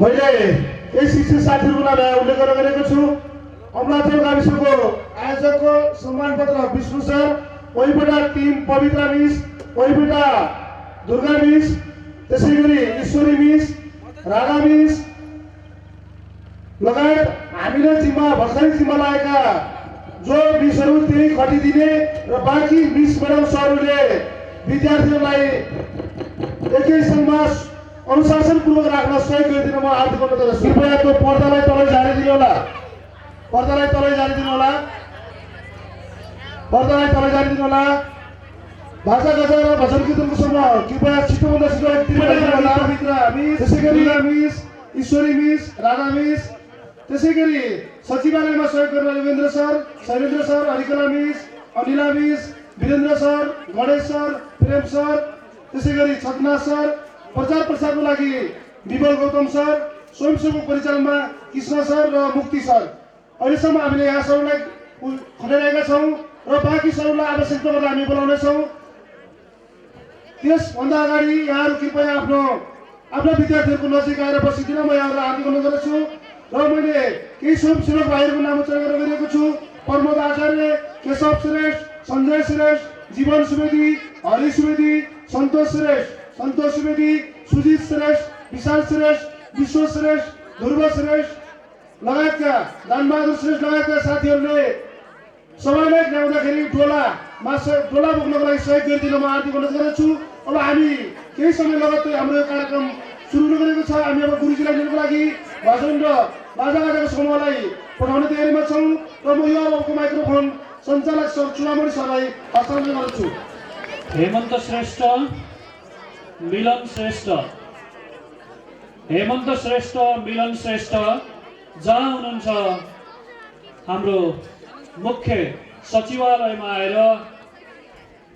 मैले यही शिक्षक साथीहरूको नाम उल्लेख गरेको छु। अमलाचौर गाविसको आयोजकको सम्मान पत्र विष्णु सर, वहीँबाट टिम पवित्रा मिस, वहीँबाट दुर्गा मिस, त्यसै गरी ईश्वरी मिस, राधा मिस लगायत हामीले भर्खरै जिम्मा लागेका जो मिसहरू त्यही खटिदिने र बाँकी मिस म्याडम सरहरूले विद्यार्थीहरूलाई एकै सङ्घमा अनुशासनपूर्वक राख्न सहयोग गरिदिन म हार्दिक अनुरोध गर्छु। कृपया त्यो पर्दालाई तलै झारिदिनु होला, पर्दालाई तलै झारिदिनु होला, पर्दालाई तलै झारिदिनु होला। भाषा गजा र भजन कीर्तनको समय कृपया छिटोभन्दा छिटो त्यसै गरी miss, Ishwari miss, Radha miss, त्यसै गरी सचिवालयमा सहयोग गर्न Yogendra sir, Shailendra sir, Harikala miss, Anila miss, Birendra sir, Ganesh sir, Prem sir, त्यसै गरी छतना सर, प्रचार प्रसारको लागि विमल गौतम सर, स्वयंसेवक परिचालनमा कृष्ण सर र मुक्ति सर। अहिलेसम्म हामीले यहाँ सबैलाई खटाइरहेका छौँ र बाँकी सबैलाई आवश्यकता पर्दा हामी बोलाउनेछौँ। त्यसभन्दा अगाडि यहाँहरू कृपया आफ्ना विद्यार्थीहरूको नजिक आएर बसिदिन म यहाँहरूलाई हार्दिक अनुरोध गर्छु। र मैले केही स्वयंसेवक भाइहरूको नाम उच्चारण गरिरहेको छु। प्रमोद आचार्य, केशव श्रेष्ठ, सञ्जय श्रेष्ठ, जीवन सुवेदी, हरि सुवेदी, सन्तोष सुवेदी, सुजित श्रेष्ठ, विशाल श्रेष्ठ, विश्व श्रेष्ठ, ध्रुव श्रेष्ठ लगायतका दानबहादुर श्रेष्ठ लगायतका साथीहरूले सबैलाई ल्याउँदाखेरि डोला बोक्नको लागि सहयोग गरिदिन म हार्दिक अनुरोध गर्दछु। अब हामी केही समय लगत्तै हाम्रो यो कार्यक्रम सुरु गरेको छ। हामी अब गुरुजीलाई लिनको लागि भजन र बाजागाजाको समूहलाई पठाउने तयारीमा छौँ र म यो अबको माइक्रोफोन सञ्चालक सर चुनामणि सरलाई हस्तान्तरण गर्छु। हेमन्त श्रेष्ठ, मिलन श्रेष्ठ, हेमन्त श्रेष्ठ, मिलन श्रेष्ठ जहाँ हुनुहुन्छ हाम्रो मुख्य सचिवालयमा आएर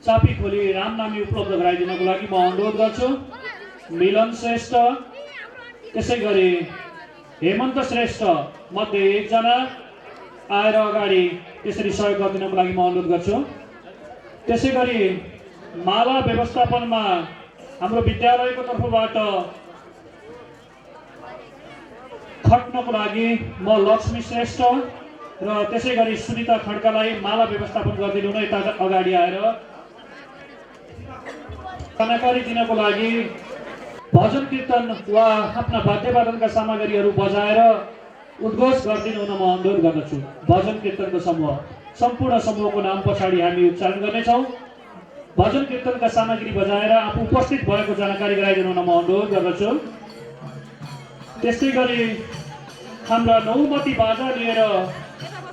चापी खोली रामनामी उपलब्ध गराइदिनको लागि म अनुरोध गर्छु। मिलन श्रेष्ठ, त्यसै गरी हेमन्त श्रेष्ठ मध्ये एकजना आएर अगाडि त्यसरी सहयोग गरिदिनको लागि म अनुरोध गर्छु। त्यसै गरी माला व्यवस्थापनमा हाम्रो विद्यालयको तर्फबाट खट्नको लागि म लक्ष्मी श्रेष्ठ र त्यसै गरी सुनिता खड्कालाई माला व्यवस्थापन गरिदिनु नै यता अगाडि आएर जानकारी दिनको लागि भजन कीर्तन वा आफ्ना वाद्यवादनका सामग्रीहरू बजाएर उद्घोष गरिदिनु हुन म अनुरोध गर्दछु। भजन कीर्तनको समूह, सम्पूर्ण समूहको नाम पछाडि हामी उच्चारण गर्नेछौँ। भजन कीर्तनका सामग्री बजाएर आफू उपस्थित भएको जानकारी गराइदिनु हुन म अनुरोध गर्दछु। त्यस्तै गरी हाम्रा नौमती बाजा लिएर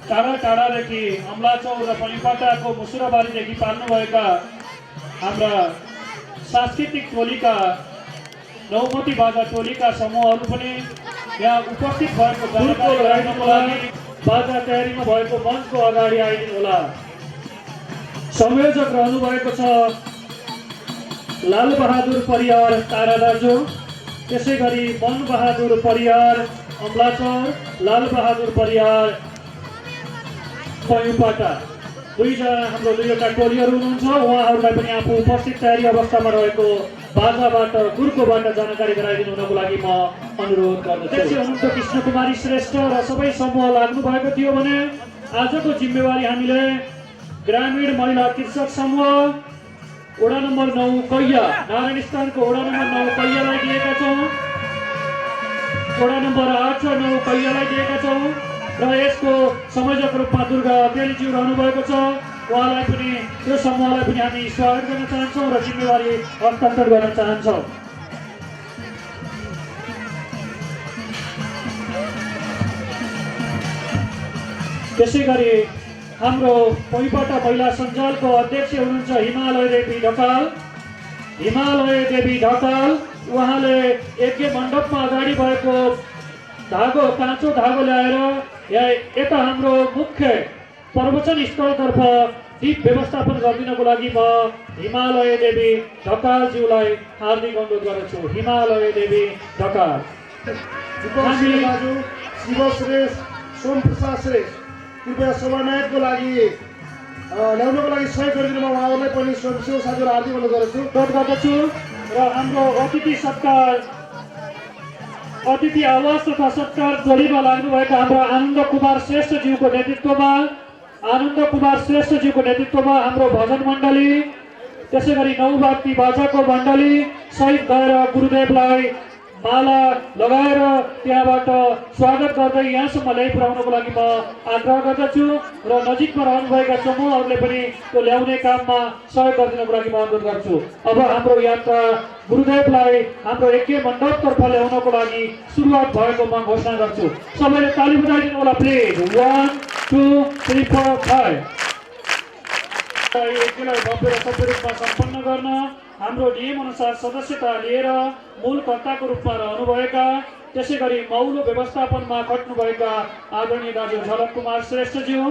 टाढा टाढादेखि अमलाचौर र पैपाटाको मुसुराबारीदेखि पाल्नुभएका हाम्रा सांस्कृतिक टोलीका नौमती बाजा टोलीका समूहहरू पनि यहाँ उपस्थित भएको जानकारी गराइदिनुको लागि बाजा तयारीमा भएको मञ्चको अगाडि आइदिनु होला। संयोजक रहनु भएको छ लालबहादुर परियार तारा दाजु, त्यसै गरी मनबहादुर परियार अमलाचौर, लालबहादुर परियार पैपाटा, हाम्रो दुईवटा टोलीहरू हुनुहुन्छ। उहाँहरूलाई पनि आफू उपस्थित तयारी अवस्थामा रहेको बाजाबाट गुर्कोबाट जानकारी गराइदिनु हुनको लागि म अनुरोध गर्दछु। अध्यक्ष हुनुहुन्छ कृष्ण कुमारी श्रेष्ठ र सबै समूह लाग्नु भएको थियो भने आजको जिम्मेवारी हामीले ग्रामीण महिला कृषक समूह वडा नम्बर 9 कैया, नारायण स्थानको वडा नम्बर 9 कैयालाई दिएका छौँ, वडा नम्बर 8 र 9 कैयालाई दिएका छौँ र यसको संयोजक रूपमा दुर्गा तेलीज्यू रहनु भएको छ। उहाँलाई पनि त्यो समूहलाई पनि हामी स्वागत गर्न चाहन्छौँ र जिम्मेवारी हस्तान्तरण गर्न चाहन्छौँ। त्यसै गरी हाम्रो पैपाटा महिला सञ्जालको अध्यक्ष हुनुहुन्छ हिमालय देवी ढकाल। उहाँले यज्ञ मण्डपमा अगाडि भएको धागो, काँचो धागो ल्याएर यता हाम्रो मुख्य प्रवचन स्थलतर्फ दीप व्यवस्थापन गरिदिनको लागि म हिमालय देवी ढकालज्यूलाई हार्दिक अनुरोध गर्दछु। हिमालय देवी ढकाल, शिव श्रेष्ठ, सोम प्रसाद श्रेष्ठ कृपया समन्वयको लागि ल्याउनको लागि सहयोग गरिदिनु म उहाँहरूलाई पनि स्वयंसेवक साथीहरू हार्दिक अनुरोध गर्दछु। र हाम्रो अतिथि सत्कार सम्पूर्ण समूहको तर्फबाट गर्न चाहन्छौँ र जिम्मेवारी हस्तान्तरण गर्न चाहन्छौँ। त्यसै गरी हाम्रो अतिथि आवास तथा सत्कार जोडीमा लाग्नुभएका हाम्रो आनन्द कुमार श्रेष्ठज्यूको नेतृत्वमा हाम्रो भजन मण्डली, त्यसै गरी नौवाक्ती बाजाको मण्डली सहित गएर गुरुदेवलाई माला लगाएर त्यहाँबाट स्वागत गर्दै यहाँसम्म ल्याइपुर्याउनको लागि म आग्रह गर्दछु र नजिकमा रहनुभएका समूहहरूले पनि त्यो ल्याउने काममा सहयोग गरिदिनको लागि म अनुरोध गर्छु। अब हाम्रो यात्रा गुरुदेवलाई हाम्रो एकै मण्डपतर्फ ल्याउनको लागि सुरुवात भएको म घोषणा गर्छु। सबैले ताली बजाइदिनु होला प्लिज। 1 2 3 4 5। यज्ञलाई भव्य र सभ्य रूपमा सम्पन्न गर्न हाम्रो नियम अनुसार सदस्यता लिएर मूल कर्ताको रूपमा रहनुभएका, त्यसै गरी मौलो व्यवस्थापनमा खट्नुभएका आदरणीय दाजु झलक कुमार श्रेष्ठज्यू,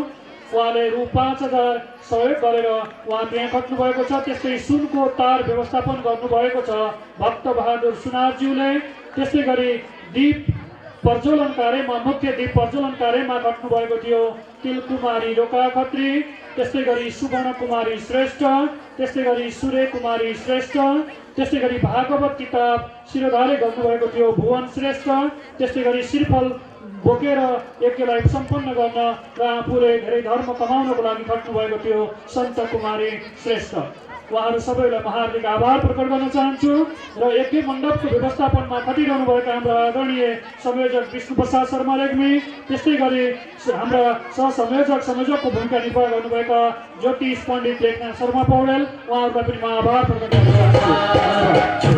उहाँले रु 5000 सहयोग गरेर उहाँ त्यहाँ खट्नुभएको छ। त्यस्तै सुनको तार व्यवस्थापन गर्नुभएको छ भक्त बहादुर सुनारज्यूले। त्यस्तै गरी दीप प्रज्वलन कार्यमा मुख्य दीप प्रज्वलन कार्यमा खट्नुभएको थियो तिलकुमारी रोका खत्री, त्यस्तै गरी सुवर्ण कुमारी श्रेष्ठ, त्यस्तै गरी सूर्य कुमारी श्रेष्ठ, त्यस्तै गरी भागवत किताब शिरोधार्य गर्नुभएको थियो भुवन श्रेष्ठ, त्यस्तै गरी श्रीफल बोकेर यज्ञलाई सम्पन्न गर्न र आफूले धेरै धर्म कमाउनको लागि खट्नुभएको थियो सन्त कुमारी श्रेष्ठ। उहाँहरू सबैलाई महाहार्दिक आभार प्रकट गर्न चाहन्छु र यज्ञ मण्डपको व्यवस्थापनमा खटिरहनुभएका हाम्रा आदरणीय संयोजक विष्णु प्रसाद शर्मा रेग्मी, त्यस्तै गरी हाम्रा संयोजकको भूमिका निर्वाह गर्नुभएका ज्योतिष पण्डित लेखनाथ शर्मा पौडेल, उहाँहरूलाई पनि म आभार प्रकट गर्न चाहन्छु।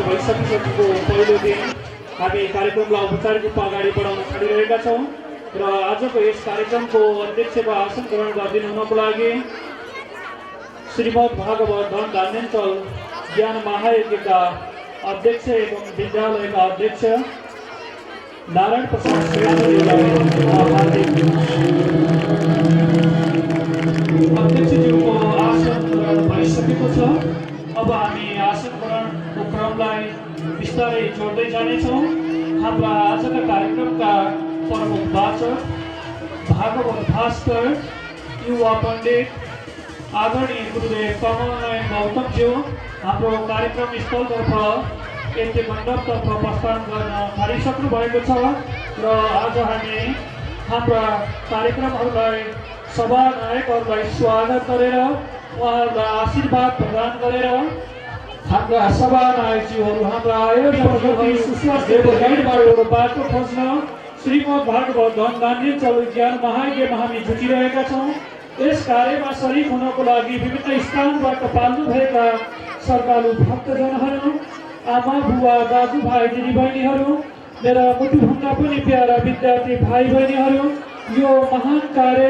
भइसकिसकेको पहिलो दिन हामी कार्यक्रमलाई औपचारिक रूपमा अगाडि बढाउन छाडिरहेका छौँ र आजको यस कार्यक्रमको अध्यक्षता आसन ग्रहण गरिदिनु हुनको लागि श्रीमद् भागवत धन धान्याञ्चल ज्ञान महायज्ञका अध्यक्ष एवं विद्यालयका अध्यक्ष नारायण प्रसाद श्रेष्ठज्यूलाई अध्यक्षज्यूको आसन ग्रहण भइसकेको छ। अब हामी आसन ग्रहणको क्रमलाई बिस्तारै जोड्दै जानेछौँ। हाम्रा आजका कार्यक्रमका प्रमुख वाचक भागवत भास्कर युवा पण्डित आदरणीय गुरुदेव कमलनारायण गौतमज्यू हाम्रो कार्यक्रम स्थलतर्फ यज्ञ मण्डपतर्फ प्रस्थान गर्न थालिसक्नु भएको छ र आज हामी हाम्रा कार्यक्रमहरूलाई सभानायकहरूलाई स्वागत गरेर उहाँहरूलाई आशीर्वाद प्रदान गरेर हाम्रा सभानायकज्यूहरू हाम्रा आयोजकहरू बाटो खोज्न श्रीमद् भागवत धन धान्याञ्चल ज्ञान महायज्ञमा हामी जुटिरहेका छौँ। यस कार्यमा सरिक हुनको लागि विभिन्न स्थानबाट पाल्नुभएका श्रद्धालु भक्तजनहरू, आमा बुवा दाजुभाइ दिदीबहिनीहरू, मेरा मुटुभन्दा पनि प्यारा विद्यार्थी भाइ बहिनीहरू, यो महान कार्य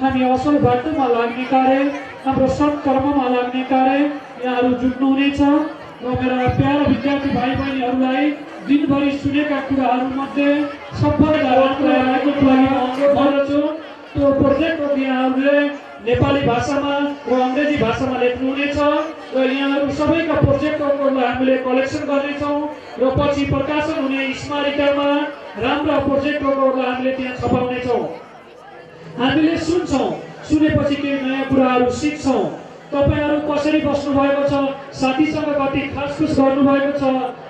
हामी असल बाटोमा लाग्ने कार्य, हाम्रो सत्कर्ममा लाग्ने कार्य यहाँहरू जुट्नुहुनेछ र मेरा प्यारा विद्यार्थी भाइ बहिनीहरूलाई दिनभरि सुनेका कुराहरूमध्ये सबभन्दा राम्रो गर्दछु। त्यो प्रोजेक्ट यहाँहरूले नेपाली भाषामा र अङ्ग्रेजी भाषामा लेख्नुहुनेछ र यहाँहरू सबैका प्रोजेक्टहरूलाई हामीले कलेक्सन गर्नेछौँ र पछि प्रकाशन हुने स्मारिकामा राम्रा प्रोजेक्टहरूलाई हामीले त्यहाँ छपाउनेछौँ। हामीले सुन्छौँ, सुनेपछि केही नयाँ कुराहरू सिक्छौँ तपाईहरु कसरी बस्नु भएको छ, साथीसँग कति खासखुस गर्नुभएको छ,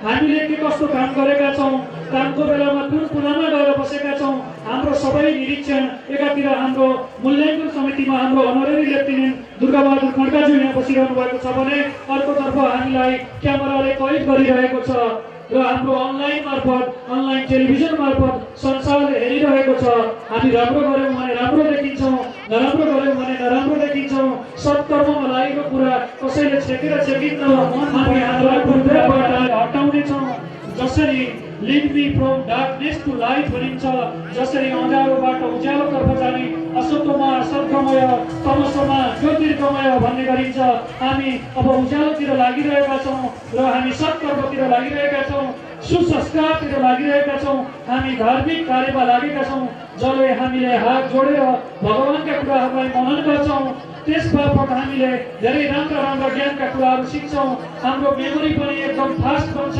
हामीले के कस्तो काम गरेका छौँ, कामको बेलामा कुन कुनामा गएर बसेका छौँ, हाम्रो सबै निरीक्षण एकातिर हाम्रो मूल्याङ्कन समितिमा हाम्रो अनरेरी लेफ्टिनेन्ट दुर्गाबहादुर खड्काज्यू यहाँ बसिरहनु भएको छ भने अर्कोतर्फ हामीलाई क्यामेराले कैद गरिरहेको छ र हाम्रो अनलाइन मार्फत अनलाइन टेलिभिजन मार्फत संसारले हेरिरहेको छ। हामी राम्रो गर्यौँ भने राम्रो देखिन्छौँ, नराम्रो गर्यौँ भने नराम्रो देखिन्छौँ। सत्कर्ममा लागेको कुरा कसैले छेकेर छेकिन्न, हामी हाम्रो हृदयबाट हटाउनेछौँ। जसरी lead me from darkness to light भनिन्छ, जसरी अँध्यारोबाट उज्यालोतर्फ जाने असत्वमा सद्गमय तमसोमा ज्योतिर्गमय भन्ने गरिन्छ। हामी अब उज्यालोतिर लागिरहेका छौँ र हामी सत्कर्मतिर लागिरहेका छौँ, सुसंस्कारतिर लागिरहेका छौँ, हामी धार्मिक कार्यमा लागेका छौँ जसले हामीले हात जोडेर भगवानका कुराहरूलाई मनन गर्छौँ। त्यसबापत हामीले धेरै राम्रा राम्रा ज्ञानका कुराहरू सिक्छौँ, हाम्रो मेमोरी पनि एकदम फास्ट बन्छ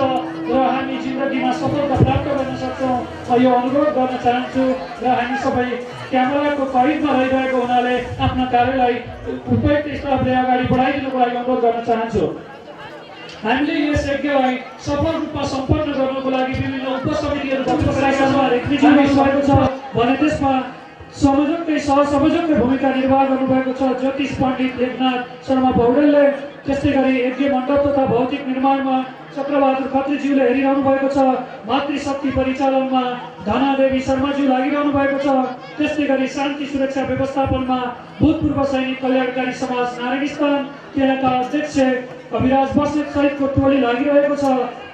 र हामी जिन्दगीमा सफलता प्राप्त गर्न सक्छौँ। म यो अनुरोध गर्न चाहन्छु र हामी सबै क्यामेराको कैदमा रहिरहेको हुनाले आफ्ना कार्यलाई उपयुक्त स्टाफले अगाडि बढाइदिनुको लागि अनुरोध गर्न चाहन्छु। हामीले यस यज्ञलाई सफल रूपमा सम्पन्न गर्नको लागि विभिन्न उपसमितिहरू भएको छ भने त्यसमा संयोजककै सहसंयोजककै भूमिका निर्वाह गर्नुभएको छ ज्योतिष पण्डित लेखनाथ शर्मा पौडेलले। त्यस्तै गरी यज्ञ मण्डप तथा भौतिक निर्माणमा चक्रबहादुर खत्रीज्यूले हेरिरहनु भएको छ। मातृशक्ति परिचालनमा धनादेवी शर्माज्यू लागिरहनु भएको छ। त्यस्तै गरी शान्ति सुरक्षा व्यवस्थापनमा भूतपूर्व सैनिक कल्याणकारी समाज नारायण त्यहाँका अध्यक्ष अभिराज बस्नेत सहितको टोली लागिरहेको छ।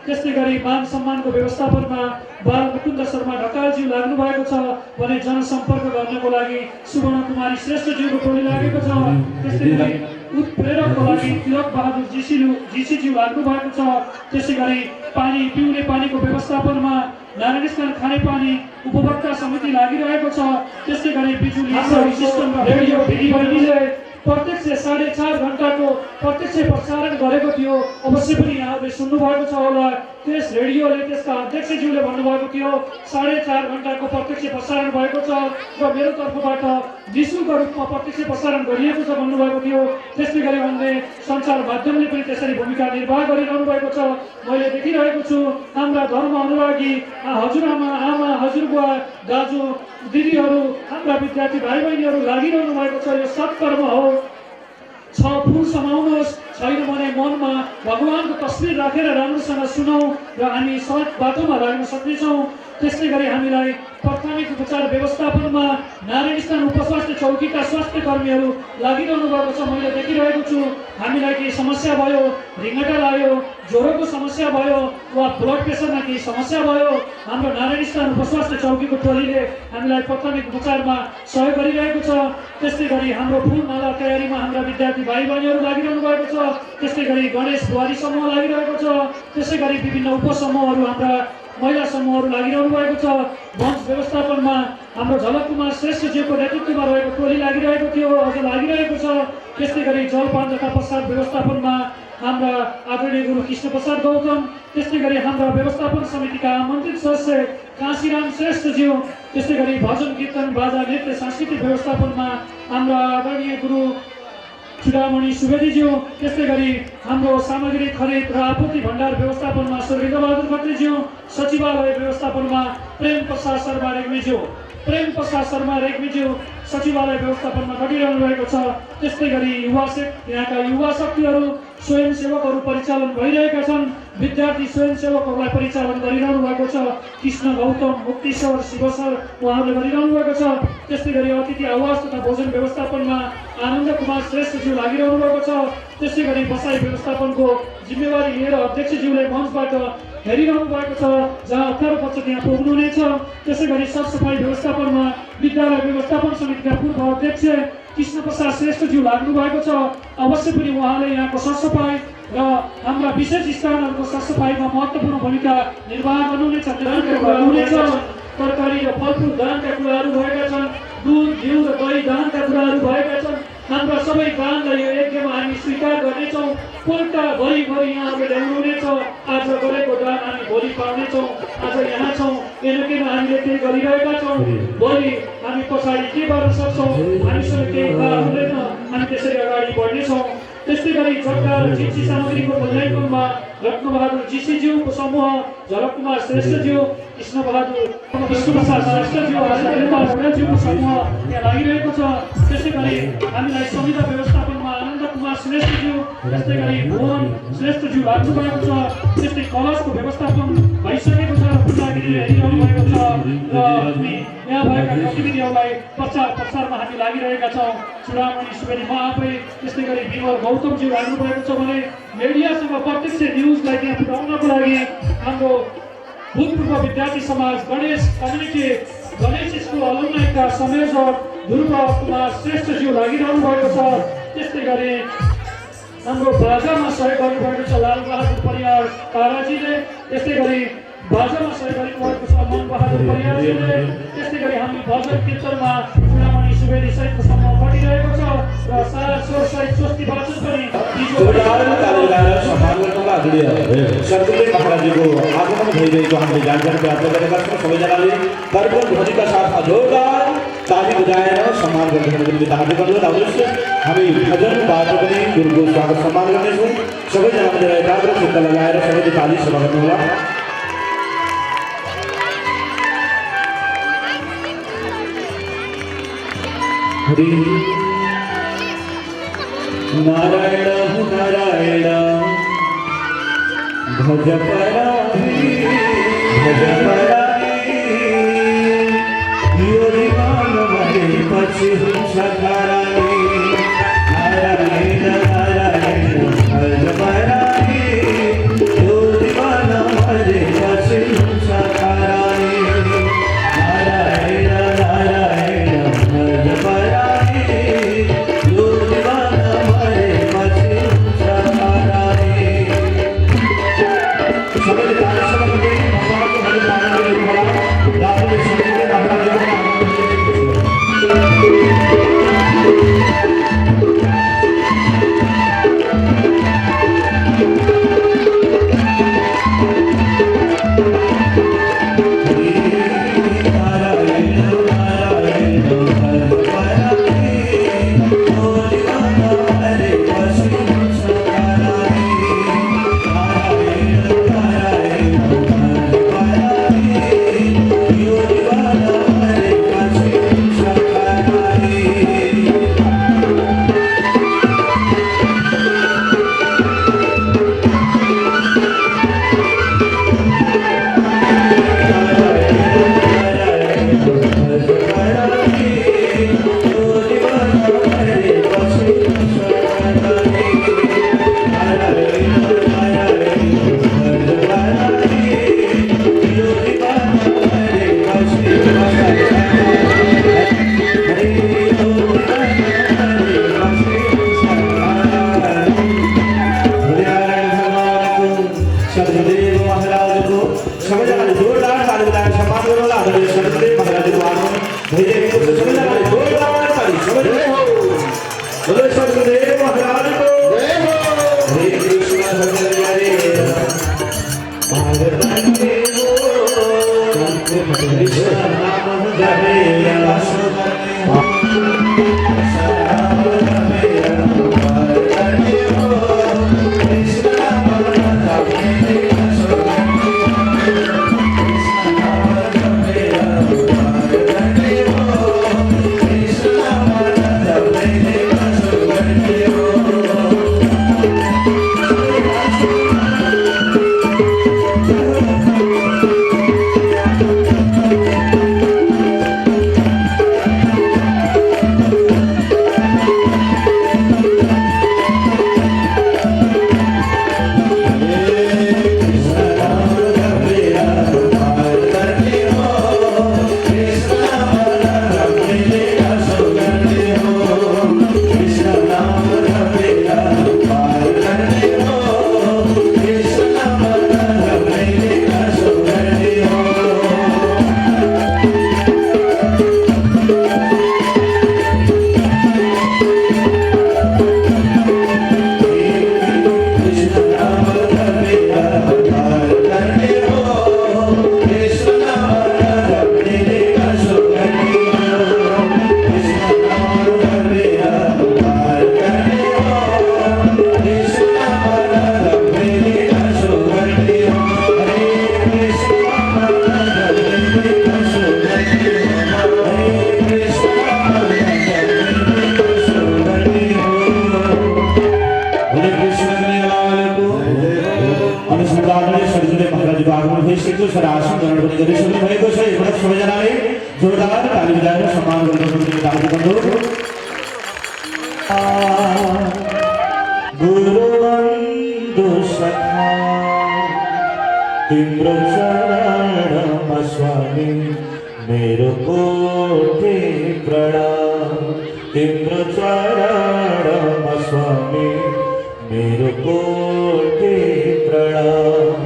त्यस्तै गरी मान सम्मानको व्यवस्थापनमा बालमुकुन्द शर्मा ढकालज्यू लाग्नु भएको छ भने जनसम्पर्क गर्नको लागि सुवर्ण कुमारी श्रेष्ठज्यूको टोली लागेको छ। त्यस्तै गरी उत्प्रेरकको लागि तिलक बहादुर जीसीज्यू लाग्नु भएको छ। त्यसै गरी पानी पिउने पानीको व्यवस्थापनमा नारायण खानेपानी उपभोक्ता समिति लागिरहेको छ। त्यस्तै गरी बिजुली सिस्टम र रेडियो भिडियोले प्रत्यक्ष 4.5 घण्टाको प्रत्यक्ष प्रसारण गरेको थियो। अवश्य पनि यहाँहरूले सुन्नुभएको छ होला, त्यस रेडियोले त्यसका अध्यक्षज्यूले भन्नुभएको थियो 4.5 घण्टाको प्रत्यक्ष प्रसारण भएको छ र मेरो तर्फबाट निःशुल्क रूपमा प्रत्यक्ष प्रसारण गरिएको छ भन्नुभएको थियो। त्यस्तै गरी उनले सञ्चार माध्यमले पनि त्यसरी भूमिका निर्वाह गरिरहनु भएको छ। मैले देखिरहेको छु हाम्रा धर्म अनुरागी हजुरआमा, आमा, हजुरबुवा, दाजु, दिदीहरू, हाम्रा विद्यार्थी भाइ बहिनीहरू लागिरहनु भएको छ। यो सत्कर्म हो। 6 फुल समाउनुहोस्, छैन भने मनमा भगवानको तस्बिर राखेर राम्रोसँग सुनौँ र हामी सही बाटोमा लाग्न सक्नेछौँ। त्यस्तै गरी हामीलाई प्राथमिक उपचार व्यवस्थापनमा नारायण उपस्वास्थ्य चौकीका स्वास्थ्य कर्मीहरू लागिरहनु भएको छ। मैले देखिरहेको छु हामीलाई केही समस्या भयो, रिङ्गटा लाग्यो, ज्वरोको समस्या भयो वा ब्लड प्रेसरमा केही समस्या भयो, हाम्रो नारायण उपस्वास्थ्य चौकीको टोलीले हामीलाई प्राथमिक उपचारमा सहयोग गरिरहेको छ। त्यस्तै गरी हाम्रो फुलमाला तयारीमा हाम्रा विद्यार्थी भाइ बहिनीहरू लागिरहनु भएको छ। त्यस्तै गरी गणेश बुहारी समूह लागिरहेको छ। त्यसै गरी विभिन्न उपसमूहहरू हाम्रा महिला समूहहरू लागिरहनु भएको छ। मञ्च व्यवस्थापनमा हाम्रो झलक कुमार श्रेष्ठज्यूको नेतृत्वमा रहेको टोली लागिरहेको थियो, अझ लागिरहेको छ। त्यस्तै गरी जलपान तथा प्रसाद व्यवस्थापनमा हाम्रा आदरणीय गुरु कृष्ण प्रसाद गौतम, त्यस्तै गरी हाम्रा व्यवस्थापन समितिका आमन्त्रित सदस्य काशीराम श्रेष्ठज्यू, त्यस्तै गरी भजन कीर्तन बाजा नृत्य सांस्कृतिक व्यवस्थापनमा हाम्रा आदरणीय गुरु चुडामणि सुवेदीज्यू, त्यस्तै गरी हाम्रो सामग्री खरिद र आपूर्ति भण्डार व्यवस्थापनमा स्वर्गीय बहादुर खत्रीज्यू, सचिवालय व्यवस्थापनमा प्रेम प्रसाद शर्मा रेग्मीज्यू सचिवालय व्यवस्थापनमा गरिरहनु भएको छ। त्यस्तै गरी यहाँका युवा शक्तिहरू स्वयंसेवकहरू परिचालन भइरहेका छन्। विद्यार्थी स्वयंसेवकहरूलाई परिचालन गरिरहनु भएको छ। कृष्ण गौतम, मुक्तिश्वर, शिवसर उहाँहरूले गरिरहनु भएको छ। त्यस्तै गरी अतिथि आवास तथा भोजन व्यवस्थापनमा आनन्द कुमार श्रेष्ठज्यू लागिरहनु भएको छ। त्यसै गरी बसाइ व्यवस्थापनको जिम्मेवारी लिएर अध्यक्षज्यूले मञ्चबाट हेरिरहनु भएको छ, जहाँ अप्ठ्यारो पर्छ त्यहाँ पुग्नुहुनेछ। त्यसै गरी सरसफाइ व्यवस्थापनमा विद्यालय व्यवस्थापन समितिका पूर्व अध्यक्ष कृष्ण प्रसाद श्रेष्ठज्यू लाग्नु भएको छ। अवश्य पनि उहाँले यहाँको सरसफाइ र हाम्रा विशेष स्थानहरूको सरसफाइमा महत्त्वपूर्ण भूमिका निर्वाह गर्नुहुनेछ। तरकारी र फलफुल दानका कुराहरू भएका छन्। दुध, घिउ र दही दानका कुराहरू भएका छन्। हाम्रा सबै दानलाई यो यज्ञमा हामी स्वीकार गर्नेछौँ। पल्टा भरिभरि यहाँहरूले ल्याउनुहुनेछ। आज गरेको दान हामी भोलि पाउनेछौँ। आज यहाँ छौँ किन हामीले केही गरिरहेका छौँ, भोलि हामी पछाडि के गर्न सक्छौँ, हामीसँग केही थाहा हुँदैन। हामी त्यसरी अगाडि बढ्नेछौँ। त्यस्तै गरी सरकार चिठी सामग्रीको मूल्याङ्कनमा रत्नबहादुर जीसीज्यूको समूह, झलककुमार श्रेष्ठज्यू, कृष्णप्रसाद श्रेष्ठज्यू, आदित्यकुमार भुँडाज्यूको समूह यहाँ लागिरहेको छ। त्यसै गरी हामीलाई संविधा व्यवस्थापनमा आनन्द कुमार श्रेष्ठज्यू, त्यस्तै गरी भुवन श्रेष्ठज्यू लाग्नुभएको छ। त्यस्तै कलशको व्यवस्थापन भइसकेको छ, पूजागिरीले हेरिरहनु भएको छ र हामी यहाँ भएका गतिविधिहरूलाई प्रचार प्रसारमा हामी लागिरहेका छौँ। चुडामणि सुवेदी म आफै, त्यस्तै गरी विमल गौतमज्यू लाग्नुभएको छ भने मिडियासँग प्रत्यक्ष न्युजलाई त्यहाँ पुर्याउनको लागि हाम्रो भूतपूर्व विद्यार्थी समाज गणेश कम्युनिटी गणेश स्कुल अलुम्नाइका संयोजक ध्रुव कुमार श्रेष्ठज्यू लागिरहनु भएको छ। त्यस्तै गरी हाम्रो बाजामा सहयोग गर्नुभएको छ लालबहादुर परियार ताराजीले, त्यस्तै गरी बाजामा सहयोग गर्नुभएको छ मनबहादुर परियारजीले। त्यस्तै गरी हामी भजन कीर्तनमा चुडामणि सुवेदी सहितको समूह बढिरहेको छ र सारा स्वर सहित स्वस्ति वाचन पनि सरकुले महाराजीको आगमन भइरहेको हामीले जानकारी प्राप्त गरेका छौँ। सबैजनाले कार्यक्रम ध्वनिका साथमा जोरदार ताली बजाएर सम्मान गर्नुहुने निम्ति हार्दिक अनुरोध। आउनुहोस् हामी भजनबाट पनि गुरुको स्वागत सम्मान गर्नेछौँ। सबैजनाले एकाग्र चित्त लगाएर सबैले ताली सभा गर्नुहोला। हरि नारायण नारायण भज पराई यो जीवन भए पछि हुन्छ खराई। नारायण नारायण भज पराई यो जीवन भए पछि हुन्छ खराई। नारायण नारायण भज पराई यो जीवन भए पछि हुन्छ खराई। सबैले ताली सभा गर्दै भगवानको हरि नाम लिनु होला। दाजुले सबैले महाराजको नाम गुरुजीको आगमन भइसकेको छ र आसन ग्रहण पनि गरिसक्नु भएको छ। एकपटक सबैजनाले जोरदार ताली बजाएर सम्मान गर्नको निम्ति ताली बजाउनु। गुरुवन्दु सखा तिम्रो चरणमा स्वामी मेरो कोटि प्रणाम। तिम्रो चरणमा स्वामी मेरो कोटि प्रणाम।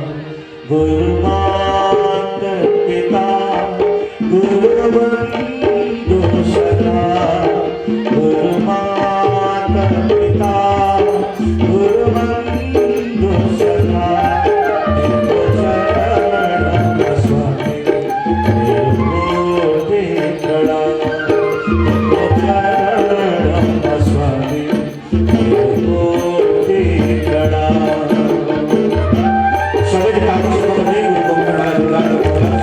गुरुमाता पिता गुरुवन्दु सखा गुरुमाता पिता गुरुवन्दु सखा तिम्रो चरणमा स्वामी मेरो कोटि प्रणाम। तिम्रो चरणमा स्वामी मेरो कोटि प्रणाम। सबैले आफूसँग भन्दै गुरुको मुखबाट जोरदार सबैजना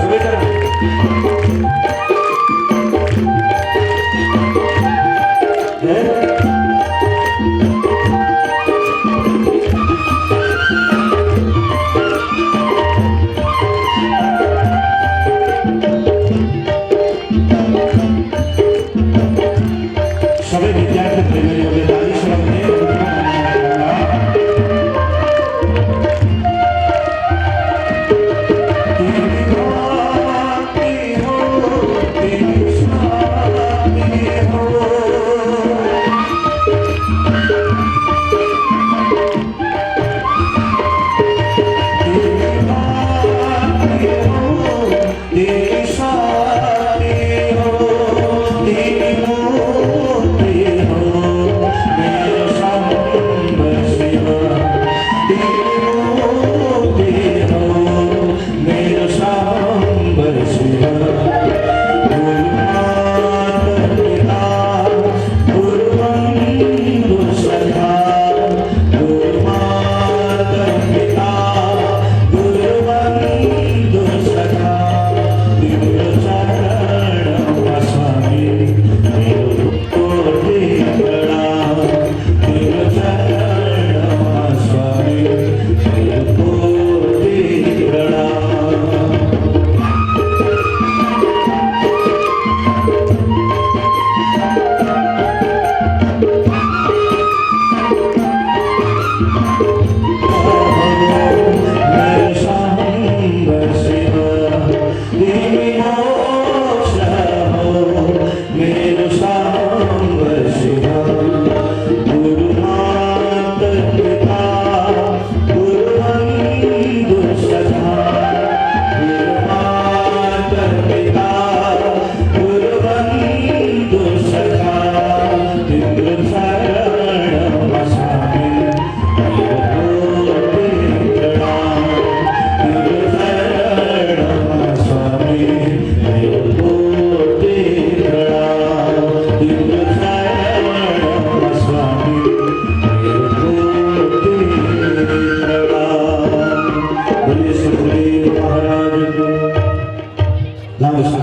सबै विद्यार्थी प्रेमीहरूले तालीसँग भन्दै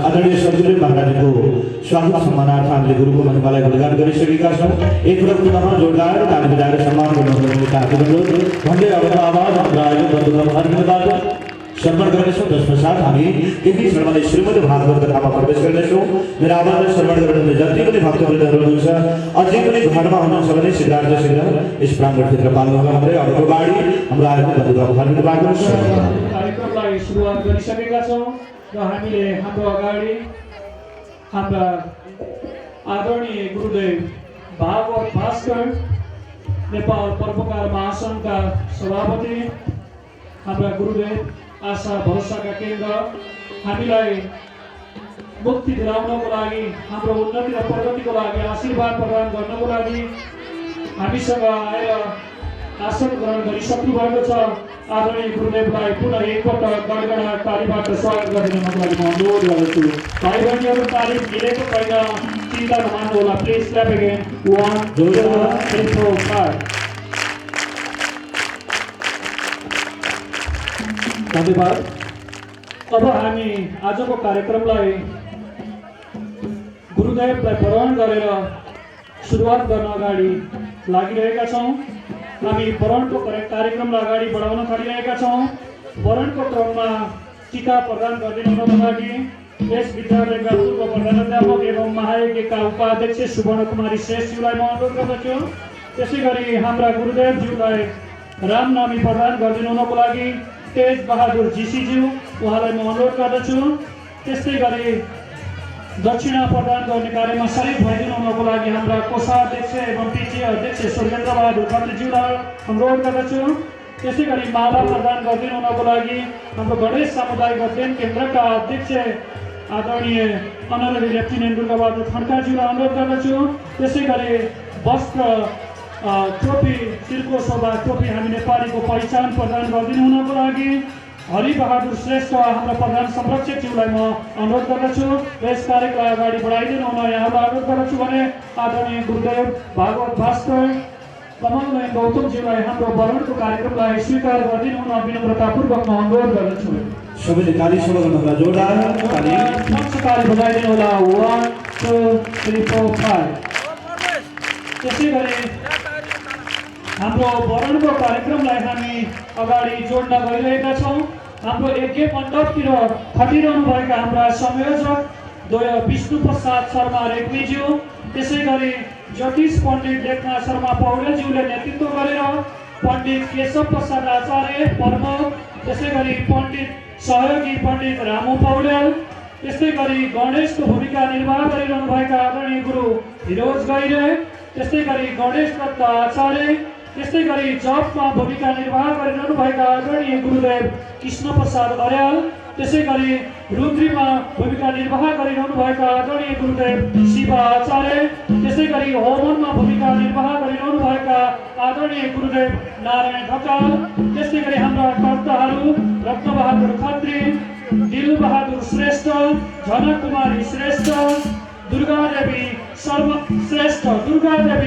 आदरणीय सद्गुरु महाराजको स्वागत सम्मानार्थ हामीले गुरुको महिमालाई गुणगान गरिसकेका छौँ। एकपटक पुनः जोरदार ताली बजाएर सम्मान गर्नको निम्ति अनुरोध भन्दै अबको आवाज हाम्रो आयोजक बन्धुका महाराजबाट श्रवण गर्नेछौँ। तत्पश्चात हामी केही क्षणमा श्रीमद् भागवत कथामा प्रवेश गर्नेछौँ। मेरो आवाजलाई श्रवण गर्ने जति पनि भक्तवृन्द हुनुहुन्छ अझै पनि घरमा हुनुहुन्छ भने सिद्धार्थसित यस प्राङ्गणभित्र पाल्नु होला भन्दै अबको बाढी हाम्रो आयोजक बन्धुका महाराजबाट कार्यक्रमलाई सुरुवात गरिसकेका छौँ र हामीले हाम्रो अगाडि हाम्रा आदरणीय गुरुदेव भागवत भास्कर नेपाल परोपकार महासङ्घका सभापति हाम्रा गुरुदेव आशा भरोसाका केन्द्र हामीलाई मुक्ति दिलाउनको लागि हाम्रो उन्नति र प्रगतिको लागि आशीर्वाद प्रदान गर्नको लागि हामीसँग आएर आसन ग्रहण गरिसक्नु भएको छ। आदरणीय गुरुदेवलाई पुनः एकपटक गणगणा तालीबाट स्वागत गरिदिनको लागि म अनुरोध गर्दछु। भाइ बहिनीहरू तालिम मिलेको छैन चिन्ता नमान्नु होला। Please clap again 1 2 3 4 5। धन्यवाद। अब हामी आजको कार्यक्रमलाई गुरुदेवलाई प्रणाम गरेर सुरुवात गर्न अगाडि लागिरहेका छौँ। हामी प्रणामको कार्यक्रमलाई अगाडि बढाउन थालिरहेका छौँ। वरणको क्रममा टिका प्रदान गरिदिनुको लागि यस विद्यालयका पूर्व प्रधानाध्यापक एवं महायज्ञका उपाध्यक्ष सुवर्ण कुमारी श्रेष्ठज्यूलाई म अनुरोध गर्दछु। त्यसै गरी हाम्रा गुरुदेवज्यूलाई रामनामी प्रदान गरिदिनुको लागि तेज बहादुर जीसीज्यू उहाँलाई म अनुरोध गर्दछु। त्यस्तै गरी दक्षिणा प्रदान गर्ने कार्यमा सहित भइदिनुको लागि हाम्रा कोषाध्यक्ष एवं पिटिए अध्यक्ष स्वर्गेन्द्र बहादुर खत्रीज्यूलाई अनुरोध गर्दछु। त्यसै गरी माला प्रदान गरिदिनुको लागि हाम्रो गणेश सामुदायिक अध्ययन केन्द्रका अध्यक्ष आदरणीय अनररी लेफ्टिनेन्ट दुर्गाबहादुर खड्काज्यूलाई अनुरोध गर्दछु। त्यसै गरी वस्त्र टोपी शिरको शोभा टोपी हामी नेपालीको पहिचान प्रदान गरिदिनुको लागि हरिबहादुर श्रेष्ठ हाम्रो प्रधान संरक्षकज्यूलाई म अनुरोध गर्दछु। यस कार्यलाई अगाडि बढाइदिनु हुन यहाँलाई अनुरोध गर्दछु भने आदरणीय गुरुदेव भागवत भास्कर कमलनयन गौतमज्यूलाई हाम्रो वरणको कार्यक्रमलाई स्वीकार गरिदिनु हुन विनम्रतापूर्वक म अनुरोध गर्दछु। सबैले ताली सुरु गर्नुहोला, जोरदार ताली। ताली बजाइदिनु होला। 1 2 3 4 5। त्यसै गरी हाम्रो वरणको कार्यक्रमलाई हामी अगाडि जोड्न गइरहेका छौँ। हाम्रो यज्ञ मण्डपतिर खटिरहनुभएका हाम्रा संयोजक विष्णु प्रसाद शर्मा रेग्मीज्यू, त्यसै गरी ज्योतिष पण्डित लेखनाथ शर्मा पौडेलज्यूले नेतृत्व गरेर पण्डित केशव प्रसाद आचार्य प्रमुख, त्यसै गरी पण्डित सहयोगी पण्डित रामु पौडेल, त्यस्तै गरी गणेशको भूमिका निर्वाह गरिरहनुभएका आदरणीय गुरु हिरोज गैरे, त्यस्तै गरी गणेश दत्त आचार्य, त्यस्तै गरी जपमा भूमिका निर्वाह गरिरहनुभएका आदरणीय गुरुदेव कृष्ण प्रसाद अर्याल, त्यसै गरी रुद्रीमा भूमिका निर्वाह गरिरहनुभएका आदरणीय गुरुदेव शिव आचार्य, त्यसै गरी होमनमा भूमिका निर्वाह गरिरहनुभएका आदरणीय गुरुदेव नारायण ढकाल, त्यस्तै गरी हाम्रा कर्ताहरू रत्नबहादुर खत्री, दिलबहादुर श्रेष्ठ, झनक कुमारी श्रेष्ठ, दुर्गादेवी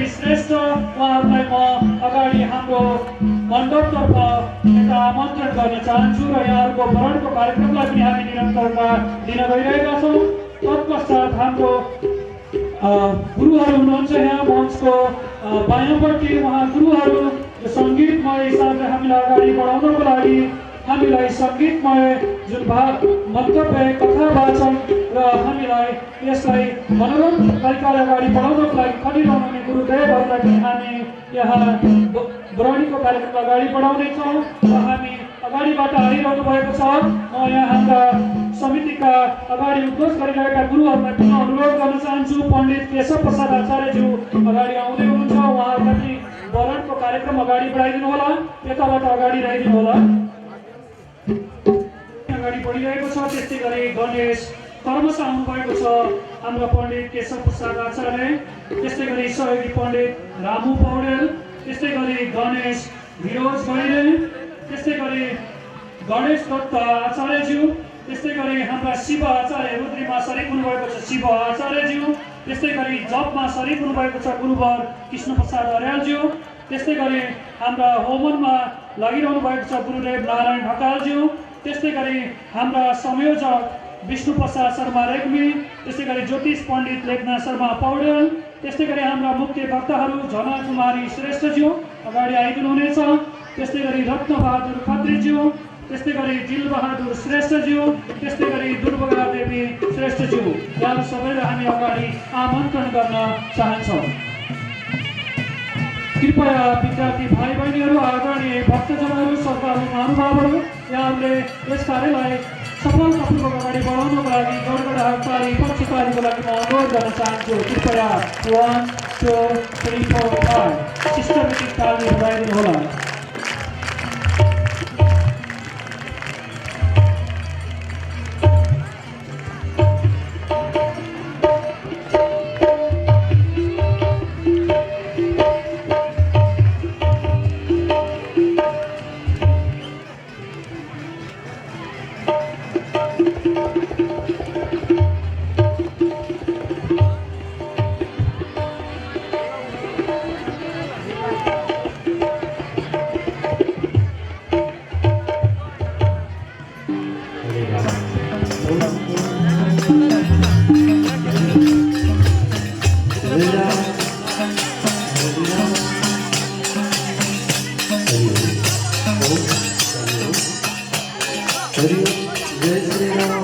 श्रेष्ठ उहाँहरूलाई म अगाडि हाम्रो मण्डपतर्फ यता आमन्त्रण गर्न चाहन्छु र यहाँहरूको वरणको कार्यक्रमलाई पनि हामी निरन्तरता दिन गइरहेका छौँ। तत्पश्चात हाम्रो गुरुहरू हुनुहुन्छ यहाँ मञ्चको बायाँपट्टि उहाँ गुरुहरू सङ्गीतमय हिसाबले हामीलाई अगाडि बढाउनको लागि हामीलाई सङ्गीतमय जुन मन्तव्य कथा वाचन र हामीलाई यसलाई मनोरञ्जन तरिकाले अगाडि बढाउनको लागि खटिरहनुहुने गुरुदेवहरूलाई पनि हामी यहाँ वरणीको कार्यक्रम अगाडि बढाउनेछौँ र हामी अगाडिबाट आइरहनु भएको छ। म यहाँ हाम्रा समितिका अगाडि उद्घोष गरिरहेका गुरुहरूलाई पुनः अनुरोध गर्न चाहन्छु। पण्डित केशव प्रसाद आचार्यज्यू अगाडि आउँदै हुनुहुन्छ, उहाँहरूलाई पनि वरणको कार्यक्रम अगाडि बढाइदिनु होला। यताबाट अगाडि राखिदिनु होला। अगाडि बढिरहेको छ। त्यस्तै गरी गणेश कर्मश आउनुभएको छ हाम्रो पण्डित केशव प्रसाद आचार्य, त्यस्तै गरी सहयोगी पण्डित रामु पौडेल, त्यस्तै गरी गणेश हिरोज गैरे, त्यस्तै गरी गणेश दत्त आचार्यज्यू, त्यस्तै गरी हाम्रा शिव आचार्य रुद्रीमा सरिक हुनुभएको छ शिव आचार्यज्यू, त्यस्तै गरी जपमा सरिक हुनुभएको छ गुरुवर कृष्ण प्रसाद अर्यालज्यू, त्यस्तै गरी हाम्रा होमनमा लागिरहनु भएको छ गुरुदेव नारायण ढकालज्यू, त्यस्तै गरी हाम्रा संयोजक विष्णु प्रसाद शर्मा रेग्मी, त्यस्तै गरी ज्योतिष पण्डित लेखनाथ शर्मा पौडेल, त्यस्तै गरी हाम्रा मुख्य वक्ताहरू झनक कुमारी श्रेष्ठज्यू अगाडि आइदिनुहुनेछ, त्यस्तै गरी रत्नबहादुर खत्रीज्यू, त्यस्तै गरी दिलबहादुर श्रेष्ठज्यू, त्यस्तै गरी दुर्गादेवी श्रेष्ठज्यू, यहाँहरू सबैलाई हामी अगाडि आमन्त्रण गर्न चाहन्छौँ। कृपया विद्यार्थी भाइ बहिनीहरू, आदरणीय भक्तजनहरू, श्रद्धालु महानुभावहरू, यहाँहरूले यस कार्यलाई सफलतापूर्वक अगाडि बढाउनको लागि गडगडाट ताली पक्षतालीको लागि म अनुरोध गर्न चाहन्छु। कृपया 1 2 3 4 5 सिस्टमेटिक ताली बजाइदिनु होला। हरि जय श्री राम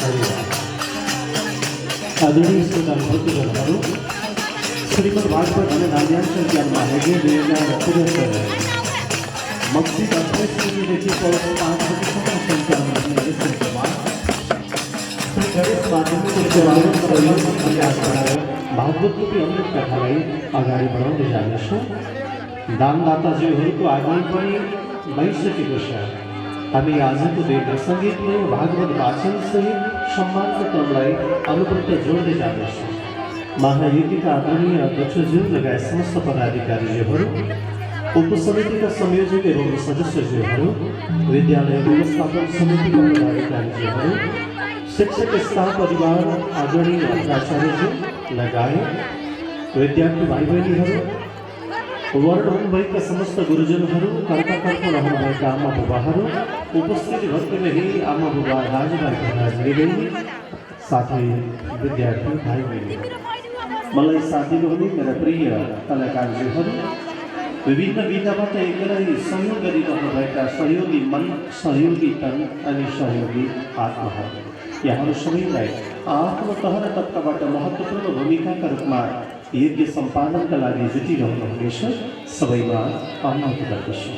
हरि आदरणीय श्रोता भक्तजनहरू श्रीमद् भागवत અને નામયાન સંખ્યામાં હેગે 2073 मक्सी 28 पौष 5 संख्यामा संख्यामा श्री गणेश माध्यमिक विद्यालय भागवत रूपी अमृत कथालाई अगाडि बढाउँदै जानेछौँ। दानदाताज्यूहरूको आगमन पनि भइसकेको छ। हामी आजको दिन सङ्गीतमय भागवत वाचन सहित सम्मानको क्रमलाई अनुरूप जोड्दै जानेछौँ। महायुतिका आदरणीय अध्यक्षज्यू लगायत समस्त पदाधिकारीज्यूहरू, उपसमितिका संयोजक एवं सदस्यज्यूहरू, विद्यालय व्यवस्थापन समितिका पदाधिकारीज्यूहरू, शिक्षक स्टाफ परिवार आदरणीय प्राचार्यज्यू लगायत विद्यार्थी भाइ बहिनीहरू, वर्ण हुनुभएका समस्त गुरुजनहरू, कर्ताकर्ता रहनुभएका आमा बुबाहरू, उपस्थित भएका आमा बुबा दाजुभाइ दाजुबहिनी, साथै विद्यार्थी भाइ बहिनी, मलाई साथ दिनुहुने मेरा प्रिय कलाकारज्यूहरू, विभिन्न विधाबाट एकलाई सहयोग गरिरहनुभएका सहयोगी मन, सहयोगी तन अनि सहयोगी आत्माहरू, यहाँहरू सबैलाई आफ्नो तह र तत्काबाट महत्त्वपूर्ण भूमिकाका रूपमा यज्ञ सम्पादनका लागि जुटिरहनुहुनेछ। सबैमा अनुमति गर्दछु।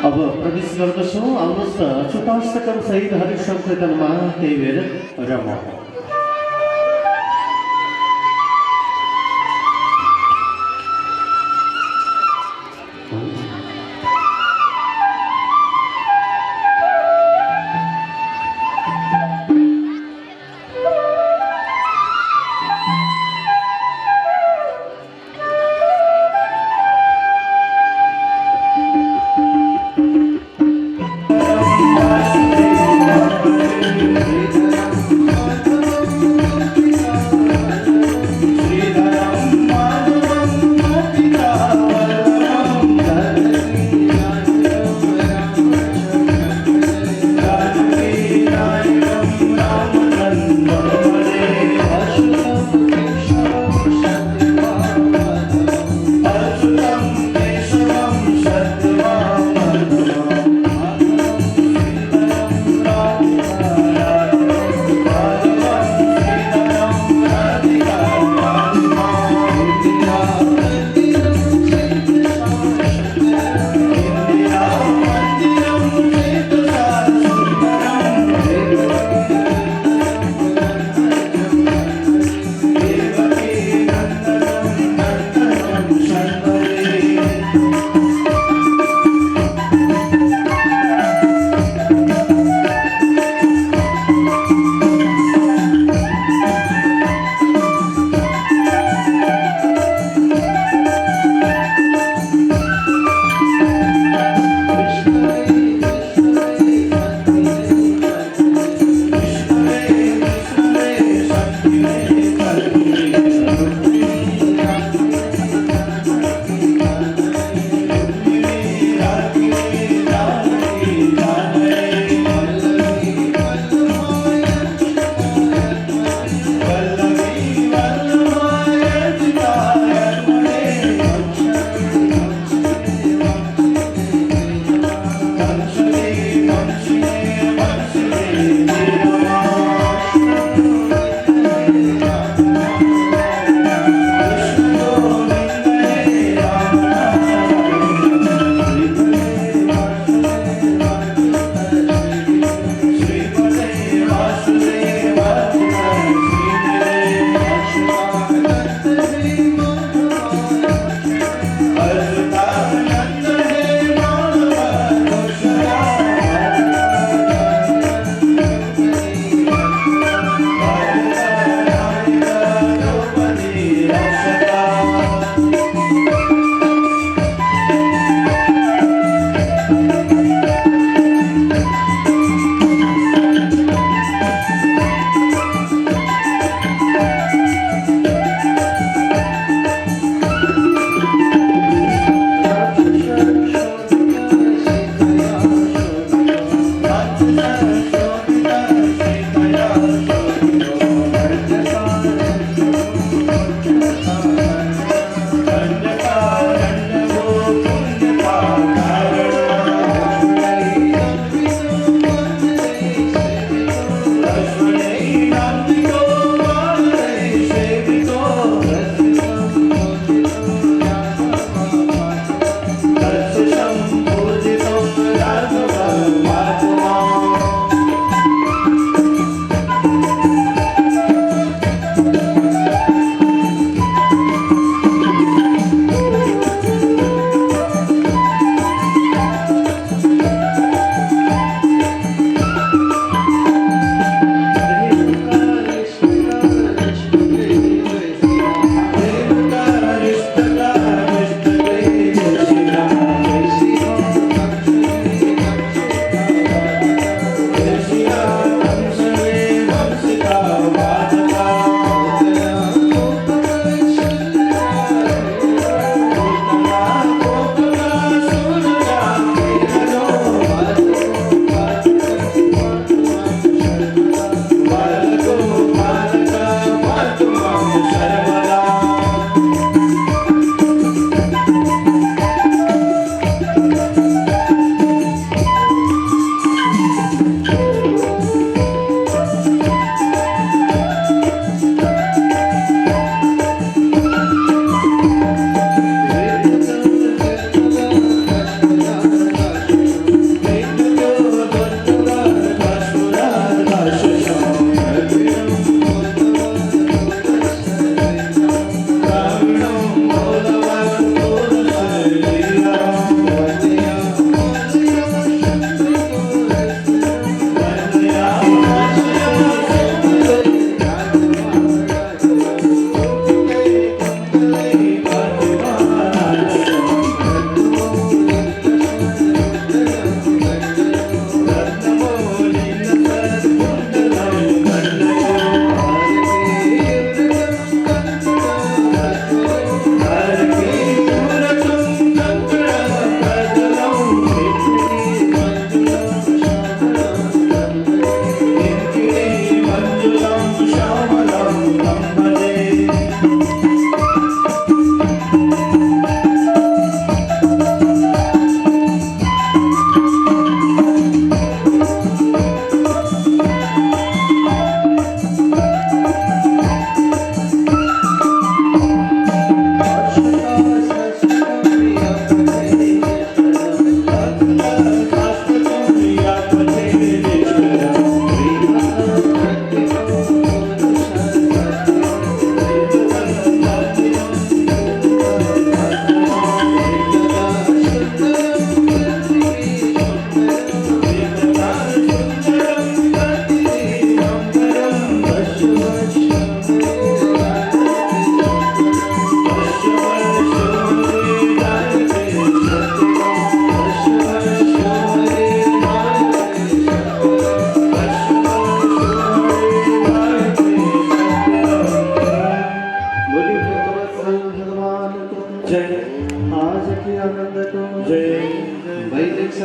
अब प्रवेश गर्दछौँ। आउनुहोस् त अच्युताष्टकम सहित हरिसङ्कीर्तनमा त्यही बेर रमौँ। Thank you.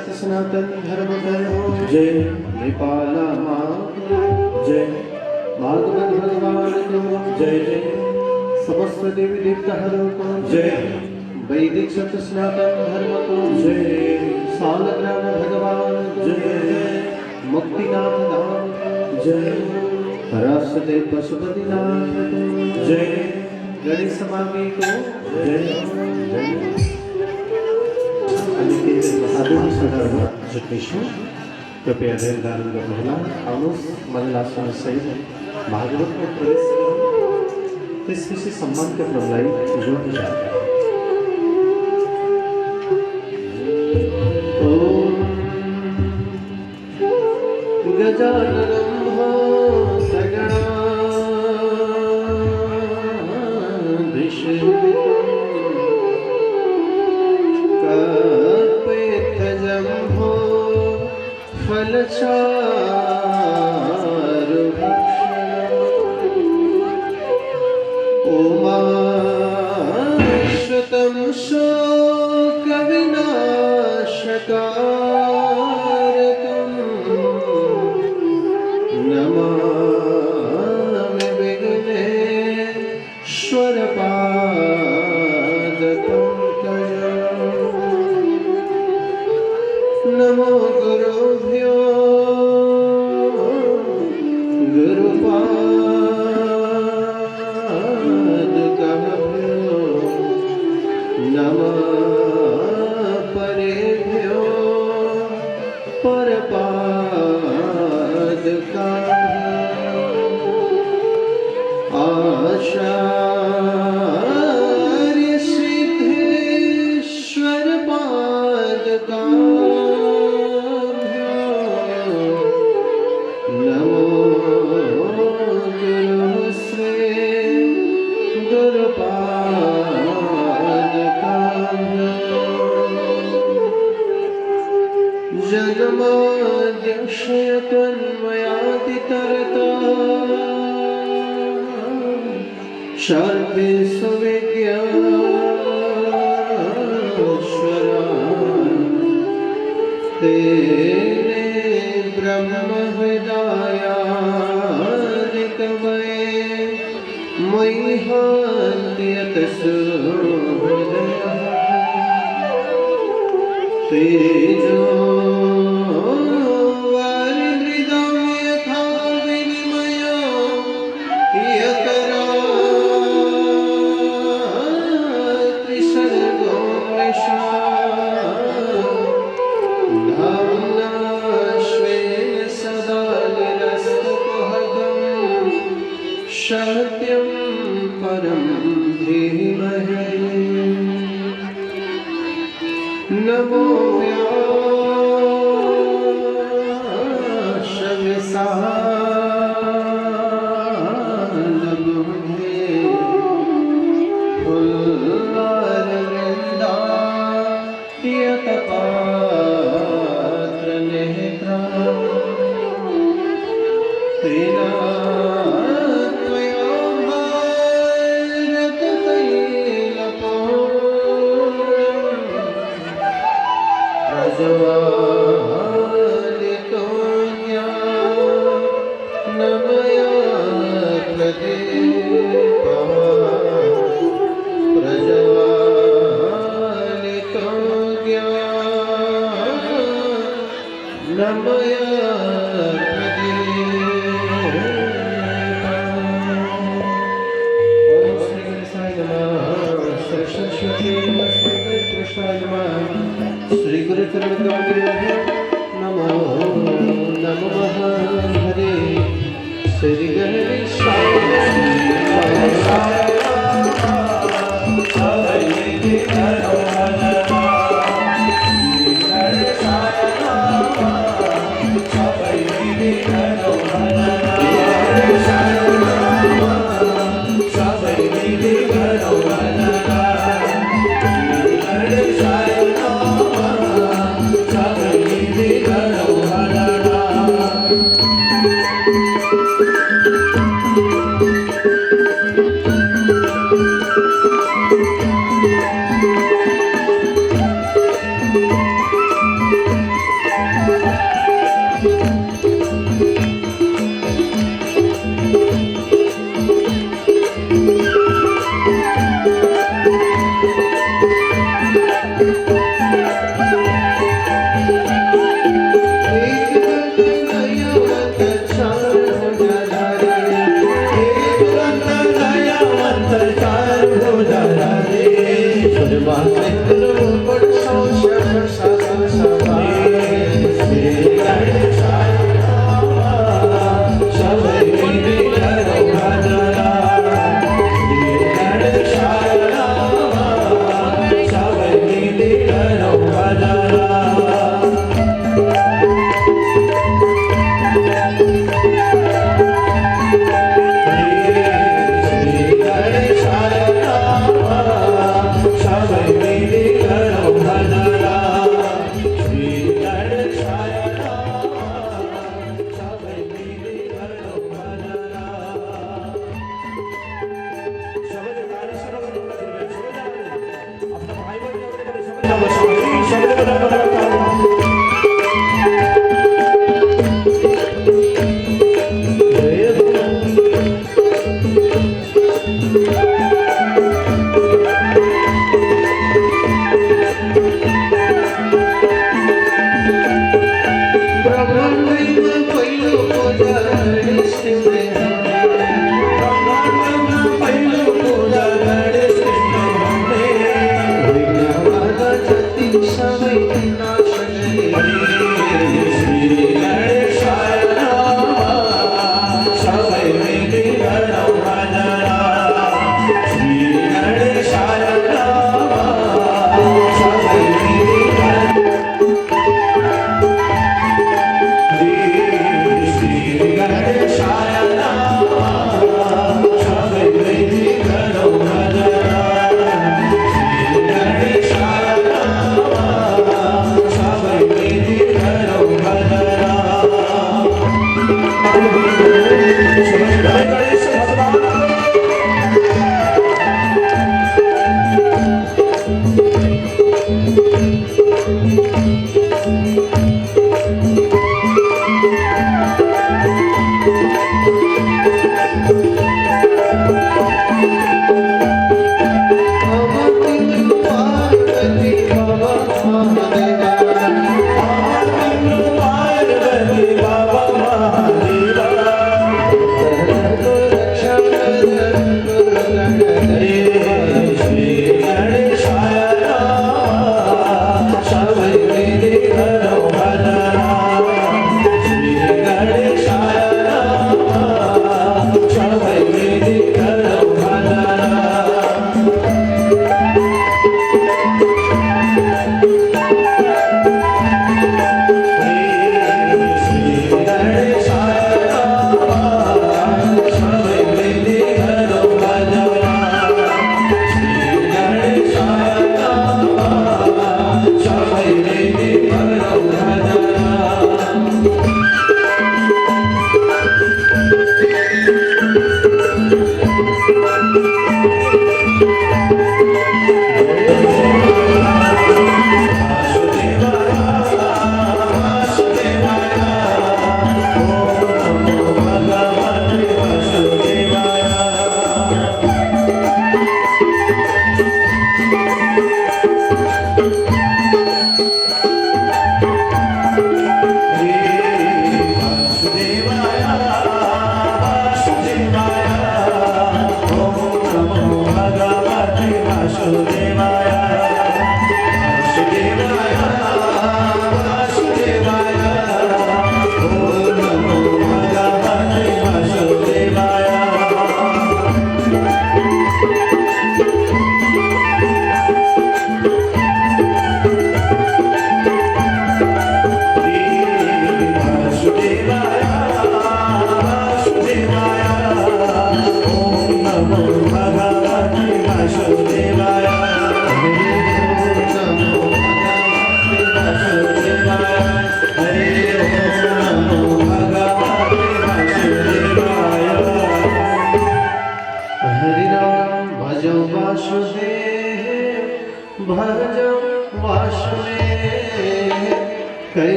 सत्य सनातन धर्म जय हो। जय नेपाला माँ जय भागवत भगवान को जय जय समस्त देवी देवताओं को जय वैदिक सत्य सनातन धर्म को जय सालग्राम भगवान को जय मुक्तिनाथ धाम जय राष्ट्रदेव पशुपतिनाथ को जय गणेश मामी को जय अनि केही महादेव सदरमा जुट्नेछौँ। कृपया ध्यान धारण गर्नुहोला। आउनुहोस् मल्लासन सहित भागवतमा प्रवेश गरौँ। त्यसपछि सम्मानका क्रमलाई जोड्दै जाँदा गजाननं कल्पितजम्भो फलचारुभक्षणम् उमाश्रितं शोकविनाशकारकम् नमामि विघ्नेश्वरपादपङ्कजम्। नमो गुरुभ्यो गुरुपादुकाभ्यो नमः परेभ्यो परपादुकाभ्यो आचार्य सिद्धेश्वर पादुकाभ्यो नमो गुरुश्री गुरुपादुकाभ्यो जगमाद्यक्षय त्वन्मयातितरता सर्वेषु विज्ञानेश्वरा तेने ब्रह्महृदायादिकमये मयि हान्त्यतसो हृदयः तेजो वारिमृदं यथा विनिमयो यकरा त्रिसर्गो मृषा धाम्ना स्वेन सदा निरस्तकुहकं सत्यं परं धीमहि। नमो व्यासविशालबुद्धे फुल्लारविन्दायतपात्रनेत्रा तेना त्वया प्रज्वालितो ज्ञानमया प्रदीपः प्रज्वालितो ज्ञानमया प्रदीपः। ॐ श्री गणेशाय नमः। सरस्वती नमस्ते कृष्णाय नमः। श्री गुरु चरण कमलेभ्यो नमो नमः। हरे श्री गणेशाय Thank you.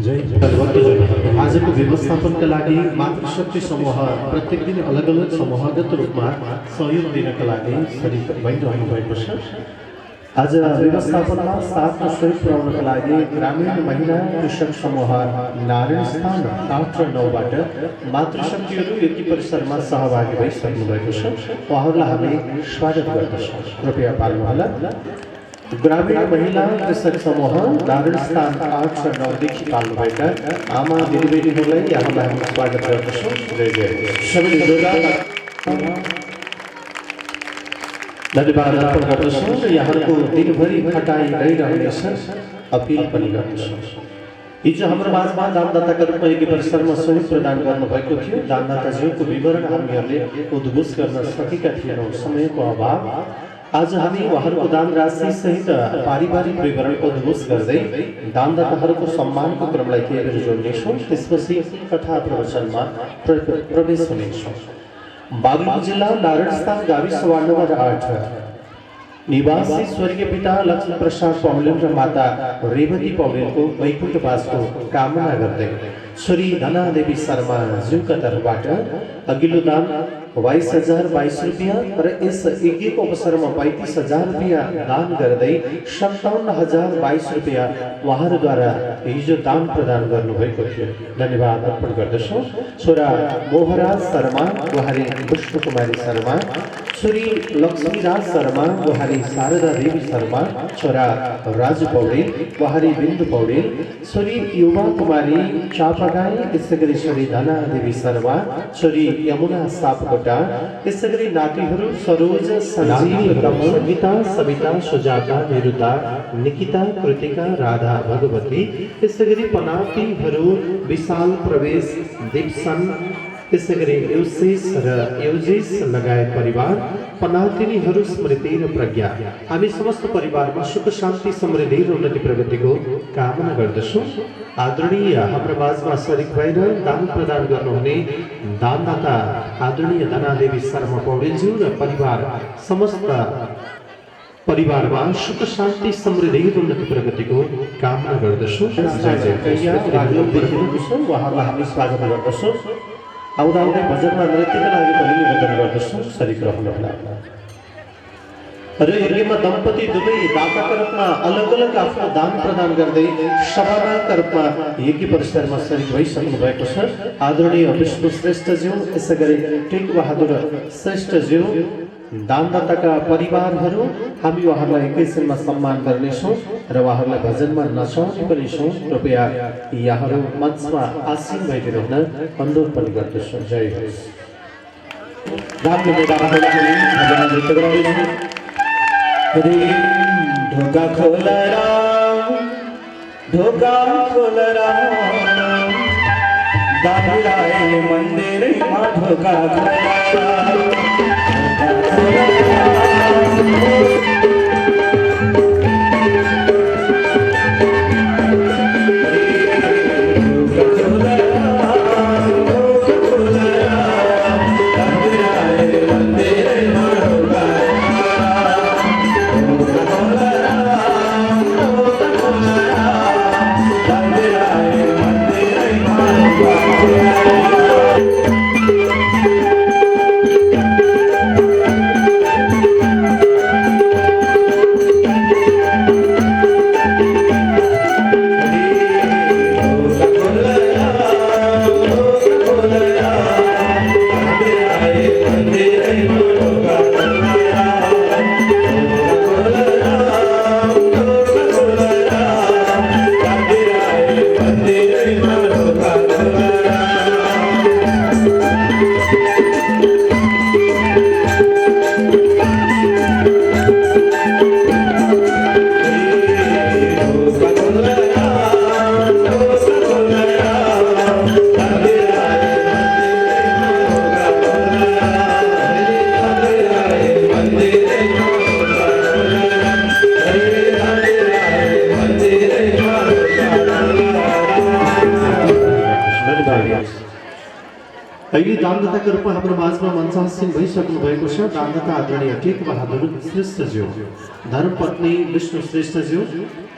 आजको व्यवस्थापनका लागि मातृशक्ति समूह प्रत्येक दिन अलग अलग समूहगत रूपमा सहयोग दिनका लागि सरिक भइरहनु भएको छ। आज व्यवस्थापनमा साथमा सहयोग पुर्याउनका लागि ग्रामीण महिला कृषक समूह नारायण स्थान 8 र 9 बाट मातृशक्तिहरू यति परिसरमा सहभागी भइसक्नु भएको छ। उहाँहरूलाई हामी स्वागत गर्दछौँ। कृपया पाल्नुहोला। ग्रामीण महिला कृषक समूह नारायण स्थान 8 र 9 देखि पाल्नुभएका आमा दिदीबहिनीहरूलाई यहाँलाई हामी स्वागत गर्दछौँ। जय जय। सबैले जोरदार धन्यवाद अर्पण गर्दछौँ र यहाँको दिनभरि खटाइ रहिरहनेछ अपिल पनि गर्दछौँ। हिजो हाम्रो माझमा दानदाताका रूपमा यज्ञ परिसरमा सहयोग प्रदान गर्नुभएको थियो। दानदाताज्यूको विवरण हामीहरूले उद्घोष गर्न सकेका थिएनौँ, समयको अभाव। आज हामी उहाँहरूको दान राशि सहित पारिवारिक विवरण उद्घोष गर्दै दानदाताहरूको सम्मानको क्रमलाई केही बेर जोड्नेछौँ। त्यसपछि कथा प्रवचनमा प्रवेश हुनेछौँ। बागलुङ जिल्ला नारायणस्थान गाविस वार्ड नम्बर 8 निवासी स्वर्गीय पिता लक्ष्मी प्रसाद पौडेल र माता रेवती पौडेलको वैकुण्ठवासको कामना गर्दै श्री धनादेवी शर्मा ज्यूका तर्फबाट अघिल्लो दान 22,022 रुपियाँ र यस यज्ञको अवसरमा 35,000 रुपियाँ दान गर्दै 57,022 रुपियाँ उहाँहरूद्वारा हिजो दान प्रदान गर्नुभएको थियो। धन्यवाद अर्पण गर्दछौँ। छोरा मोहराज शर्मा उहाँले विष्णु कुमारी शर्मा, छोरी लक्ष्मीराज शर्मा उहाँले शारदा देवी शर्मा, छोरा राजु पौडेल उहाँले बिन्दु पौडेल, छोरी युवा कुमारी चापागाई, यसै गरी छोरी धना देवी शर्मा, छोरी यमुना सापकोटा, यसै गरी नातिहरू सरोज, सञ्जीव, कमल, गीता, सविता, सुजाता, निरुता, निकिता, कृतिका, राधा, भगवती, यसै गरी पनातीहरू विशाल, प्रवेश, दीप्सन, यसै गरी युसेस र युजिस लगायत परिवार, पनातिनीहरू स्मृति र प्रज्ञा, हामी समस्त परिवारमा सुख शान्ति समृद्धि र उन्नति प्रगतिको कामना गर्दछौँ। आदरणीय हाम्रो माझमा सरिक भएर दान प्रदान गर्नुहुने दानदाता आदरणीय धनादेवी शर्मा पौडेलज्यू र परिवार समस्त परिवारमा सुख शान्ति समृद्धि र उन्नति प्रगतिको कामना गर्दछौँ। उहाँहरूलाई हामी स्वागत गर्दछौँ। आउँदा आउँदै भजनमा नृत्यका लागि पनि निवेदन गर्दछौँ। सरिक रहनुहोला। र यज्ञमा दम्पति दुवै दाताका रूपमा अलग अलग आफ्नो दान प्रदान गर्दै सभाका रूपमा यज्ञ परिसरमा सरिक भइसक्नु भएको छ। आदरणीय विष्णु श्रेष्ठज्यू, यसै गरी टेक बहादुर श्रेष्ठज्यू, दानदाताका परिवारहरू, हामी उहाँहरूलाई एकैछिनमा सम्मान गर्नेछौँ र उहाँहरूलाई भजनमा नचाउने पनि छौँ। कृपया यहाँहरू मञ्चमा आसीन भइदिनु हुन अनुरोध पनि गर्दछौँ। जय होस्। राम्रो मैदानको लागि भजन नृत्य गराउँदैछौँ। ढोका खोल ढोका खोल दादाए मन्दिरमा ढोका अहिले दानदाताका रूपमा हाम्रो माझमा मञ्चासीन भइसक्नु भएको छ। दानदाता आदरणीय टेक बहादुर श्रेष्ठज्यू, धर्मपत्नी विष्णु श्रेष्ठज्यू,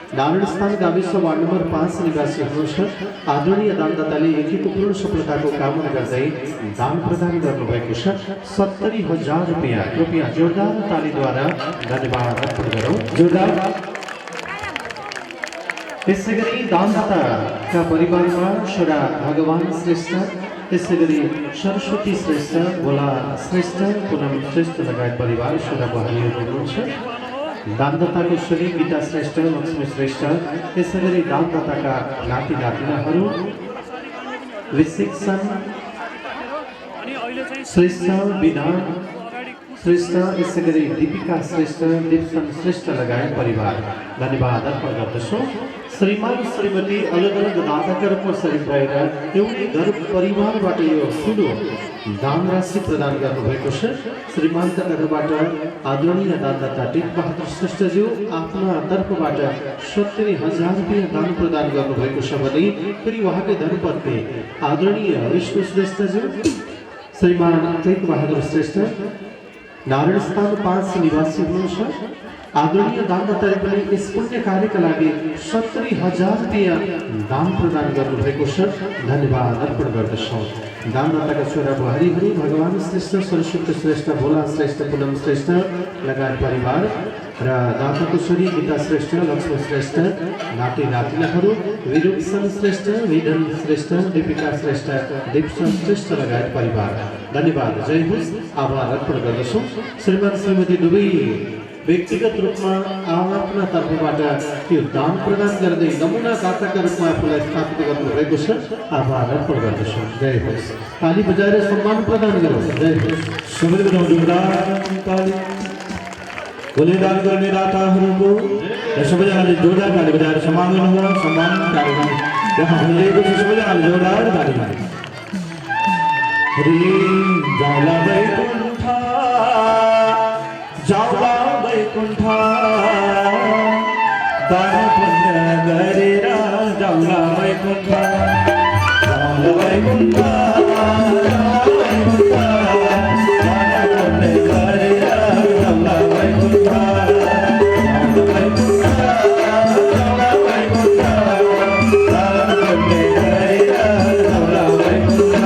नारायणस्थान गाविस वार्ड नम्बर 5 निवासी हुनुहुन्छ। आदरणीय दानदाताले यज्ञको पूर्ण सफलताको कामना गर्दै दान प्रदान गर्नुभएको छ। 70,000 रुपैयाँ। कृपया जोरदार तालीद्वारा धन्यवाद अर्पण गरौँ। जोरदार। त्यसैगरी दानदाताका परिवारमा छोरा भगवान श्रेष्ठ, त्यसैगरी सरस्वती श्रेष्ठ, भोला श्रेष्ठ, पुनम श्रेष्ठ लगायत परिवार छोरा बुहारीहरू हुनुहुन्छ। दानदाताको छोरी गीता श्रेष्ठ, लक्ष्मी श्रेष्ठ, त्यसैगरी दानदाताका नाति नातिनाहरू विशिक्षण श्रेष्ठ, विधान श्रेष्ठ, यसैगरी दीपिका श्रेष्ठ, दीप्सन श्रेष्ठ लगायत परिवार धन्यवाद अर्पण गर्दछौँ। श्रीमान श्रीमती अलग अलग दाताका रूपमा सरिक भएर एउटै घर परिवारबाट यो ठुलो दान राशि प्रदान गर्नुभएको छ। श्रीमानका तर्फबाट आदरणीय दानदाता टेकबहादुर श्रेष्ठज्यू आफ्ना तर्फबाट 70,000 रुपैयाँ दान प्रदान गर्नुभएको छ भने फेरि उहाँकै धर्मपत्नी आदरणीय विष्णु श्रेष्ठज्यू श्रीमान टेकबहादुर श्रेष्ठ नारायणस्थान 5 निवासी हुनुहुन्छ। आदरणीय दानदाताले पनि यस पुण्य कार्यका लागि 70,000 रुपैयाँ दान प्रदान गर्नुभएको छ। धन्यवाद अर्पण गर्दछौँ। दानदाताका छोरा बुहारीहरू भगवान श्रेष्ठ, सरस्वती श्रेष्ठ, भोला श्रेष्ठ, पुनम श्रेष्ठ लगायत परिवार र दाताको छोरी गीता श्रेष्ठ, लक्ष्मी श्रेष्ठ, नाति नातिनाहरू विरूपसन श्रेष्ठ, विधन श्रेष्ठ, दीपिका श्रेष्ठ, दीप्सन श्रेष्ठ लगायत परिवार धन्यवाद। जय होस्। आभार अर्पण गर्दछौँ। श्रीमान श्रीमती दुवै व्यक्तिगत रूपमा आफ्ना तर्फबाट यो दान प्रदान गर्दै नमुना दाताका रूपमा आफूलाई स्थापित गर्नुभएको छ। आभार अर्पण गर्दछौँ। जय होस्। ताली बजाएर सम्मान प्रदान गरौँ। जय होस्। दान गर्ने दाताहरूको सबैजनाले जोरदार ताली बजाएर सम्मान गर्नुहोला। सम्मान कार्यक्रम यहाँ भइरहेको छ। सबैजनाले जोरदार ताली बजाएर जाउला वैकुण्ठ, जाउला वैकुण्ठ, दान पुण्य गरेर जाउला वैकुण्ठ, जाउला वैकुण्ठ, जाउला वैकुण्ठ, दान पुण्य गरेर जाउला वैकुण्ठ, जाउला वैकुण्ठ, जाउला वैकुण्ठ, दान पुण्य गरेर जाउला वैकुण्ठ।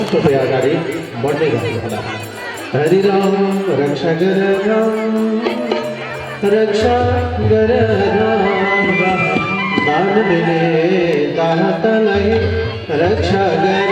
कृपया अगाडि बढ्दै गर्नुहोला। हरि राम रक्षा गर राम, रक्षा गर राम, दान दिने दातालाई रक्षा गर